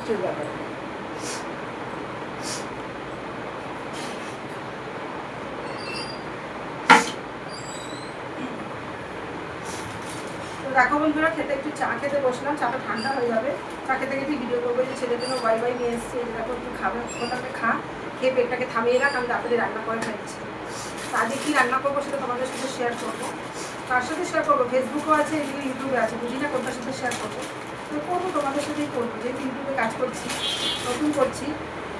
কষ্টের ব্যাপার। দেখো বন্ধুরা, খেতে একটু চা খেতে বসলাম, চাটা ঠান্ডা হয়ে যাবে। চা খেতে খেতে ভিডিও করবো, যে ছেলের জন্য বাই বাই নিয়ে এসেছি। দেখো একটু খাবে, ওটাকে খা, খেয়ে পেটটাকে থামিয়ে রাখ, আমি তাড়াতাড়ি রান্না করে খাচ্ছি। আজকে কী রান্না করবো সেটা তোমাদের সাথে শেয়ার করবো। কার সাথে শেয়ার করবো? ফেসবুকও আছে, এদিকে ইউটিউবে আছে, বুঝি না কোনটার সাথে শেয়ার করবো। তো করবো, তোমাদের সাথেই করবো, যেহেতু ইউটিউবে কাজ করছি, নতুন করছি।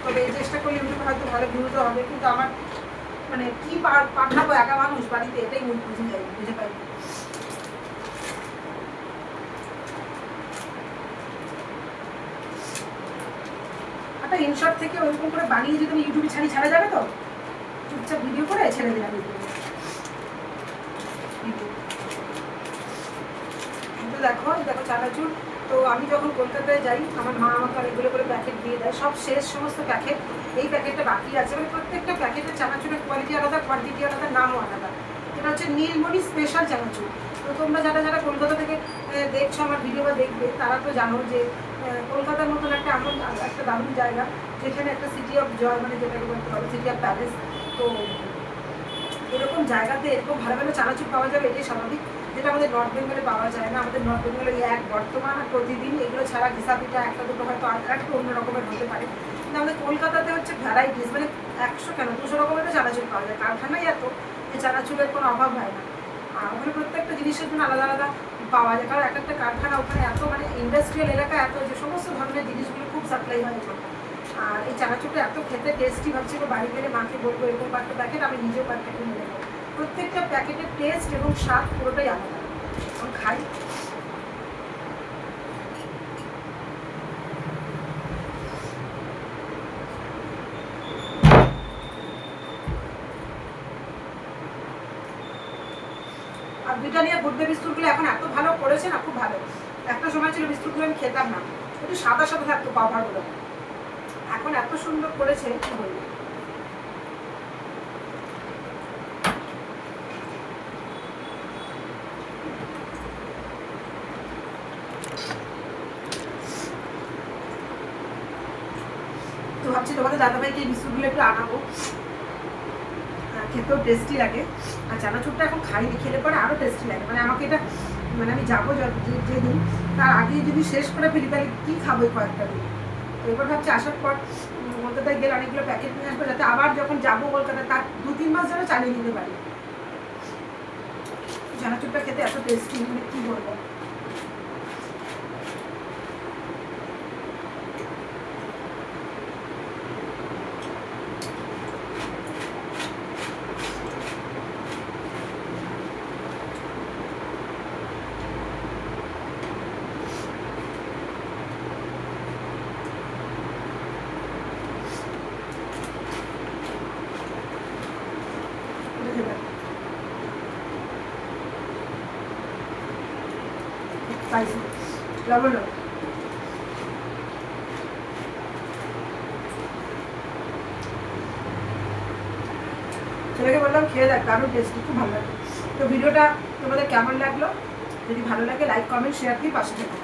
তবে চেষ্টা করলে ইউটিউবে হয়তো ভালো ভিউজও হবে, কিন্তু আমার মানে কী পাঠাবো, একা মানুষ বাড়িতে, এটাই বুঝে পাই। একটা ইনশর্ট থেকে ওইরকম করে বানিয়ে যদি আমি ইউটিউবে ছাড়া যাবে তো? চুপচাপ ভিডিও করে ছেড়ে দিলাম ইউটিউবে। দেখো চানাচুর। তো আমি যখন কলকাতায় যাই, আমার মা আমাকে অনেকগুলো করে প্যাকেট দিয়ে দেয়, সব শেষ সমস্ত প্যাকেট। এই প্যাকেটটা বাকি আছে, মানে প্রত্যেকটা প্যাকেটের চানাচুরের কোয়ালিটি আলাদা, কোয়ান্টিটি আলাদা, নামও আলাদা। এটা হচ্ছে নীলমণি স্পেশাল চানাচুর। তো তোমরা যারা কলকাতা থেকে দেখছো আমার ভিডিও বা দেখবে, তারা তো জানো যে কলকাতার মতন একটা এমন একটা দারুণ জায়গা, যেখানে একটা সিটি অফ জয়, মানে যেটাকে বলতে পারো সিটি অফ প্যালেস। তো এরকম জায়গাতে এরকম ভালো ভালো চানাচুর পাওয়া যাবে, এটাই স্বাভাবিক, যেটা আমাদের নর্থ বেঙ্গলে পাওয়া যায় না। আমাদের নর্থ বেঙ্গলে এক বর্তমান আর প্রতিদিন এগুলো ছাড়া ঘিসা পিঠা একটা দুটো হয়তো আর একটু অন্য রকমের হতে পারে, কিন্তু আমাদের কলকাতাতে হচ্ছে ভ্যারাইটিস, মানে 100 কেন 200 রকমের চানাচুর পাওয়া যায়। কারখানায় এত যে চানাচুরের কোনো অভাব হয় না। আর ওখানে প্রত্যেকটা জিনিসের জন্য আলাদা আলাদা পাওয়া যায়, কারণ এক একটা কারখানা ওখানে এত, মানে ইন্ডাস্ট্রিয়াল এলাকা, এত যে সমস্ত ধরনের জিনিসগুলো খুব সাপ্লাই হয় ওখানে। আর এই চানাচুরটা এত খেতে টেস্টি, ভাবছিল বাড়ি গেলে মাকে বলবো এরকম একটা প্যাকেট, আমি নিজেও প্যাকেটে নিয়ে নেবো। প্রত্যেকটা প্যাকেটের টেস্ট এবং স্বাদ পুরোটাই আলাদা। আমি খাই। আর ব্রিটানিয়া গুড ডে বিস্কুটগুলো এখন এত ভালো করেছে না, খুব ভালো। একটা সময় ছিল বিস্কুটগুলো আমি খেতাম না, একটু সাদা সাদা থাকতো কভারগুলো, এখন এত সুন্দর করেছে কি বলবো। তো ভাবছি তোমাদের দাদাভাইকে এই বিস্কুটগুলো একটু আনাবো, খেতেও টেস্টি লাগে। আর চানাচুরটা এখন খাইনি, খেলে পরে আরও টেস্টি লাগে। মানে আমাকে এটা, মানে আমি যাবো যেদিন, তার আগে যদি শেষ করে ফেলি তাহলে কী খাবো কয়েকটা দিন। তো এবার ভাবছি আসার পর কলকাতায় গেলে অনেকগুলো প্যাকেট নিয়ে আসবো, যাতে আবার যখন যাবো কলকাতায় তার 2-3 মাস যেন চালিয়ে নিতে পারি। চানাচুরটা খেতে এত টেস্টি, মানে কী বলবো। স্পাইসি লবণ। ছেলেকে বললাম খেয়ে দেখ, দারুণ টেস্টি, খুব ভালো লাগে। তো ভিডিওটা তোমাদের কেমন লাগলো? যদি ভালো লাগে লাইক কমেন্ট শেয়ার দিয়ে পাশে থেকো।